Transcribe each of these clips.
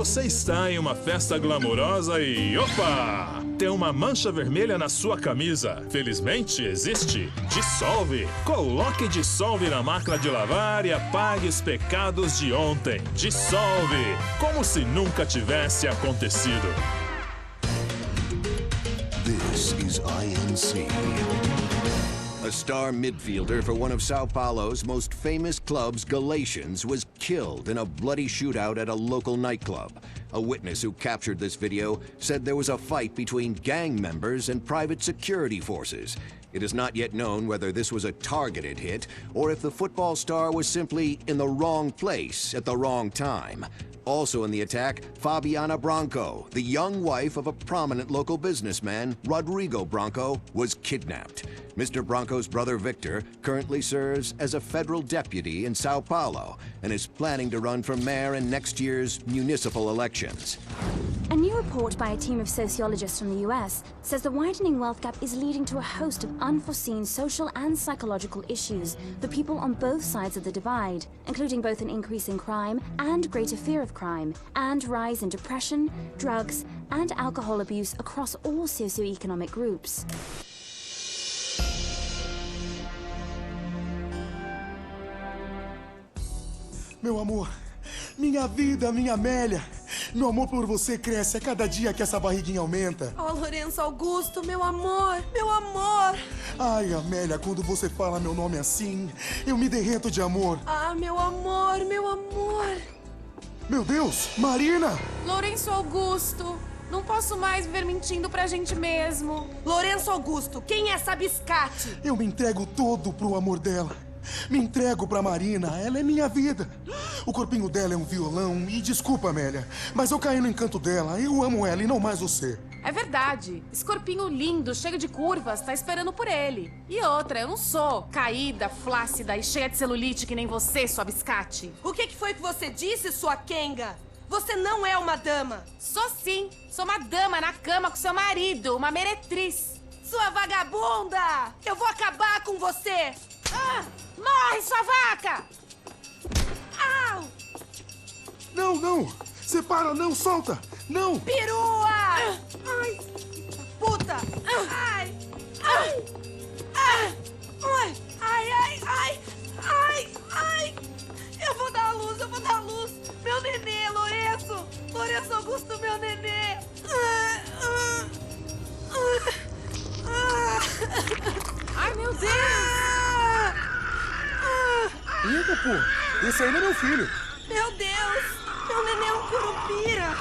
Você está em uma festa glamourosa e... Opa! Tem uma mancha vermelha na sua camisa. Felizmente existe. Dissolve. Coloque Dissolve na máquina de lavar e apague os pecados de ontem. Dissolve. Como se nunca tivesse acontecido. This is INC. A star midfielder for one of Sao Paulo's most famous clubs, Galatians, was killed in a bloody shootout at a local nightclub. A witness who captured this video said there was a fight between gang members and private security forces. It is not yet known whether this was a targeted hit or if the football star was simply in the wrong place at the wrong time. Also in the attack, Fabiana Branco, the young wife of a prominent local businessman, Rodrigo Branco, was kidnapped. Mr. Branco's brother Victor currently serves as a federal deputy in Sao Paulo and is planning to run for mayor in next year's municipal elections. A new report by a team of sociologists from the US says the widening wealth gap is leading to a host of unforeseen social and psychological issues for people on both sides of the divide, including both an increase in crime and greater fear of crime, and rise in depression, drugs, and alcohol abuse across all socioeconomic groups. Meu amor, minha vida, minha Amélia. Meu amor por você cresce a cada dia que essa barriguinha aumenta. Oh, Lourenço Augusto, meu amor, meu amor. Ai, Amélia, quando você fala meu nome assim, eu me derreto de amor. Ah, meu amor, meu amor. Meu Deus, Marina! Lourenço Augusto, não posso mais viver mentindo pra gente mesmo. Lourenço Augusto, quem é essa biscate? Eu me entrego todo pro amor dela. Me entrego pra Marina, ela é minha vida. O corpinho dela é um violão e desculpa, Amélia, mas eu caí no encanto dela. Eu amo ela e não mais você. É verdade. Esse corpinho lindo, cheio de curvas, tá esperando por ele. E outra, eu não sou caída, flácida e cheia de celulite que nem você, sua biscate. O que foi que você disse, sua quenga? Você não é uma dama. Sou sim. Sou uma dama na cama com seu marido, uma meretriz. Sua vagabunda! Eu vou acabar com você! Ah! Morre, sua vaca! Au! Não, não! Separa, não, solta! Não! Perua! Ai! Puta! Ai! Ai! Ai! Ai! Ai! Ai! Ai! Ai! Eu vou dar a luz, eu vou dar a luz! Meu nenê, Lourenço! Lourenço Augusto, meu nenê! Ai, meu Deus! Eita, pô! Esse aí não é meu filho! Meu Deus! Meu neném é um curupira!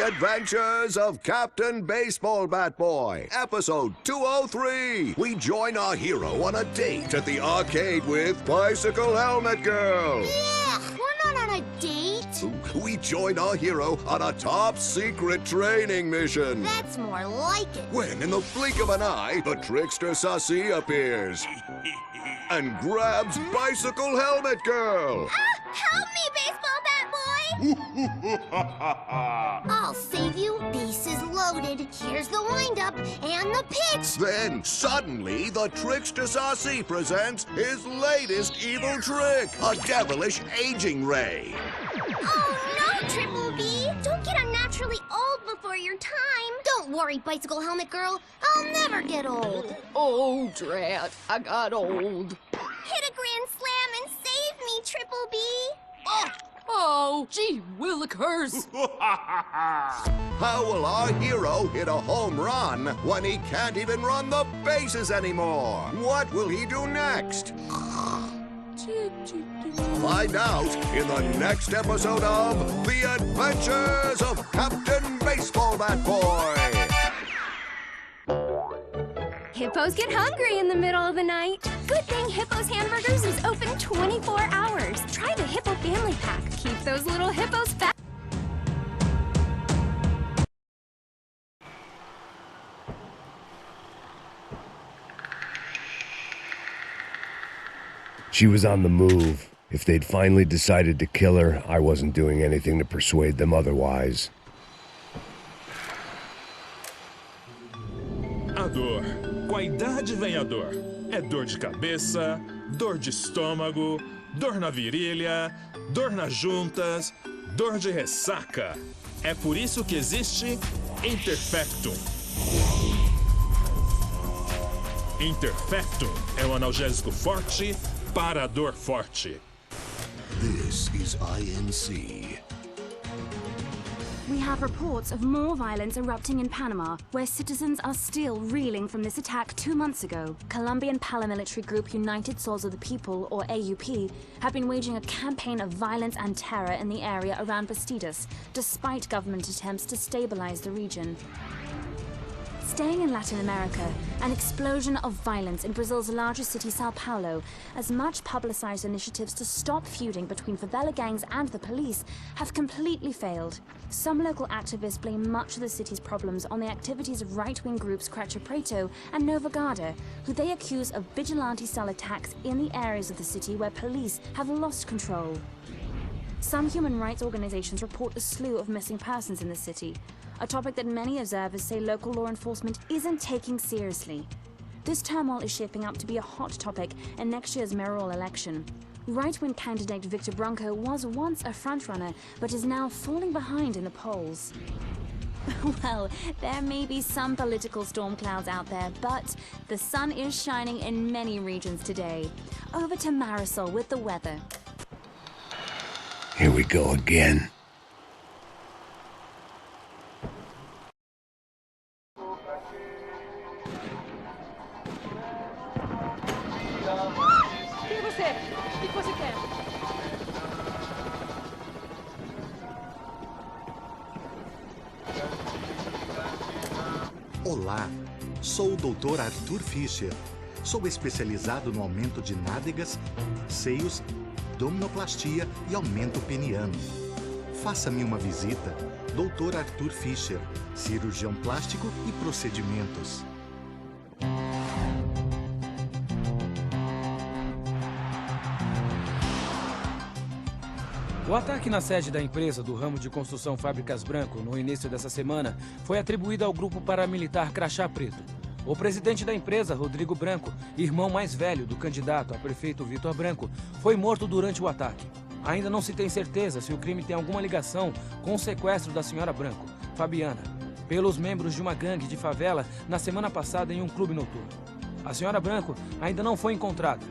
Adventures of Captain Baseball Bat Boy, episode 203. We join our hero on a date at the arcade with Bicycle Helmet Girl. Yeah, we're not on a date. We join our hero on a top-secret training mission. That's more like it. When, in the blink of an eye, the trickster Sassy appears and grabs Bicycle Helmet Girl. Help me, Baseball Bat Boy! I'll save you. Bases loaded. Here's the windup and the pitch. Then, suddenly, the trickster Sassy presents his latest evil trick, a devilish aging ray. Oh, no, Triple B. Don't get unnaturally old before your time. Don't worry, Bicycle Helmet Girl. I'll never get old. Oh, drat, I got old. Hit a grand slam and save me, Triple B. Oh, gee willikers. How will our hero hit a home run when he can't even run the bases anymore? What will he do next? Find out in the next episode of The Adventures of Captain Baseball Bat Boy. Hippos get hungry in the middle of the night. Good thing Hippo's Hamburgers is open 24 hours. Try the Hippo Family Pack. Keep those little hippos fat. She was on the move. If they'd finally decided to kill her, I wasn't doing anything to persuade them otherwise. A dor. Com a idade vem a dor. É dor de cabeça, dor de estômago, dor na virilha, dor nas juntas, dor de ressaca. É por isso que existe Interfectum. Interfectum é um analgésico forte para a dor forte. This is INC. We have reports of more violence erupting in Panama, where citizens are still reeling from this attack 2 months ago. Colombian paramilitary group United Souls of the People, or AUP, have been waging a campaign of violence and terror in the area around Bastidas, despite government attempts to stabilize the region. Staying in Latin America, an explosion of violence in Brazil's largest city, Sao Paulo, as much publicized initiatives to stop feuding between favela gangs and the police have completely failed. Some local activists blame much of the city's problems on the activities of right-wing groups Creche Preto and Nova Garda, who they accuse of vigilante-style attacks in the areas of the city where police have lost control. Some human rights organizations report a slew of missing persons in the city, a topic that many observers say local law enforcement isn't taking seriously. This turmoil is shaping up to be a hot topic in next year's mayoral election. Right-wing candidate Victor Branco was once a frontrunner, but is now falling behind in the polls. Well, there may be some political storm clouds out there, but the sun is shining in many regions today. Over to Marisol with the weather. Here we go again. O que você quer? Olá, sou o Dr. Arthur Fischer. Sou especializado no aumento de nádegas, seios, abdominoplastia e aumento peniano. Faça-me uma visita. Dr. Arthur Fischer, cirurgião plástico e procedimentos. O ataque na sede da empresa do ramo de construção Fábricas Branco no início dessa semana foi atribuído ao grupo paramilitar Crachá Preto. O presidente da empresa, Rodrigo Branco, irmão mais velho do candidato a prefeito Vitor Branco, foi morto durante o ataque. Ainda não se tem certeza se o crime tem alguma ligação com o sequestro da senhora Branco, Fabiana, pelos membros de uma gangue de favela na semana passada em um clube noturno. A senhora Branco ainda não foi encontrada.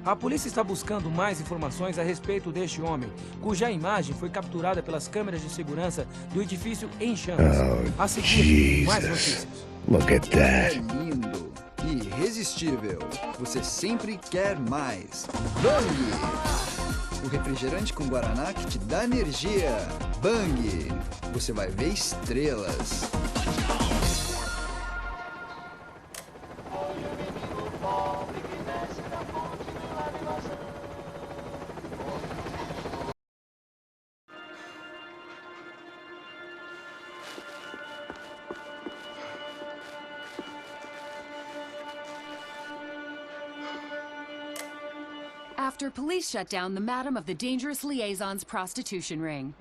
A polícia está buscando mais informações a respeito deste homem, cuja imagem foi capturada pelas câmeras de segurança do edifício em chamas. A seguir, mais notícias. Look at É that. lindo, irresistível. Você sempre quer mais. Bang! O refrigerante com guaraná que te dá energia. Bang! Você vai ver estrelas. After police shut down the Madam of the Dangerous Liaison's prostitution ring.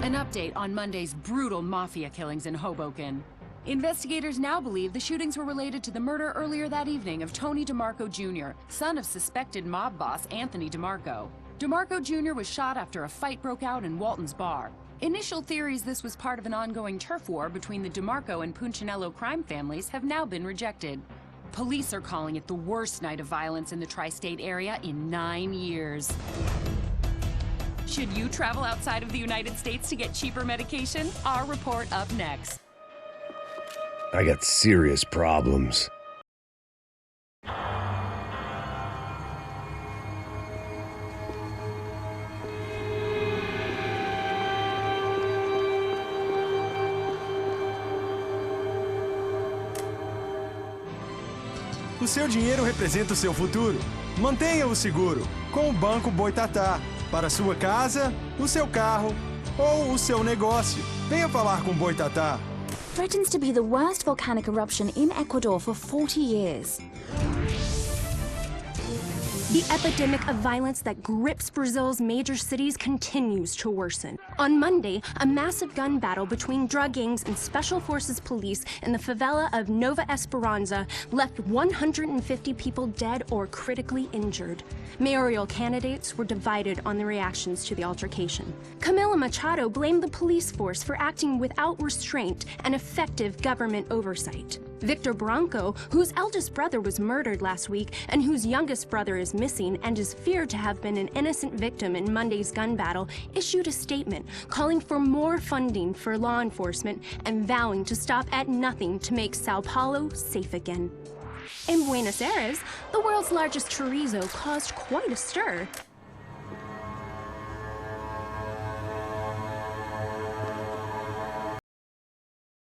An update on Monday's brutal mafia killings in Hoboken. Investigators now believe the shootings were related to the murder earlier that evening of Tony DeMarco Jr., son of suspected mob boss Anthony DeMarco. DeMarco Jr. was shot after a fight broke out in Walton's bar. Initial theories this was part of an ongoing turf war between the DeMarco and Punchinello crime families have now been rejected. Police are calling it the worst night of violence in the tri-state area in 9 years. Should you travel outside of the United States to get cheaper medication? Our report up next. I got serious problems. O O seu dinheiro representa o seu futuro. Mantenha-o seguro com o Banco Boitatá. Para sua casa, o seu carro ou o seu negócio. Venha falar com Boitatá. Threatens to be the worst volcanic eruption in Ecuador for 40 years. The epidemic of violence that grips Brazil's major cities continues to worsen. On Monday, a massive gun battle between drug gangs and special forces police in the favela of Nova Esperança left 150 people dead or critically injured. Mayoral candidates were divided on the reactions to the altercation. Camila Machado blamed the police force for acting without restraint and effective government oversight. Victor Branco, whose eldest brother was murdered last week and whose youngest brother is missing and is feared to have been an innocent victim in Monday's gun battle, issued a statement calling for more funding for law enforcement and vowing to stop at nothing to make Sao Paulo safe again. In Buenos Aires, the world's largest chorizo caused quite a stir.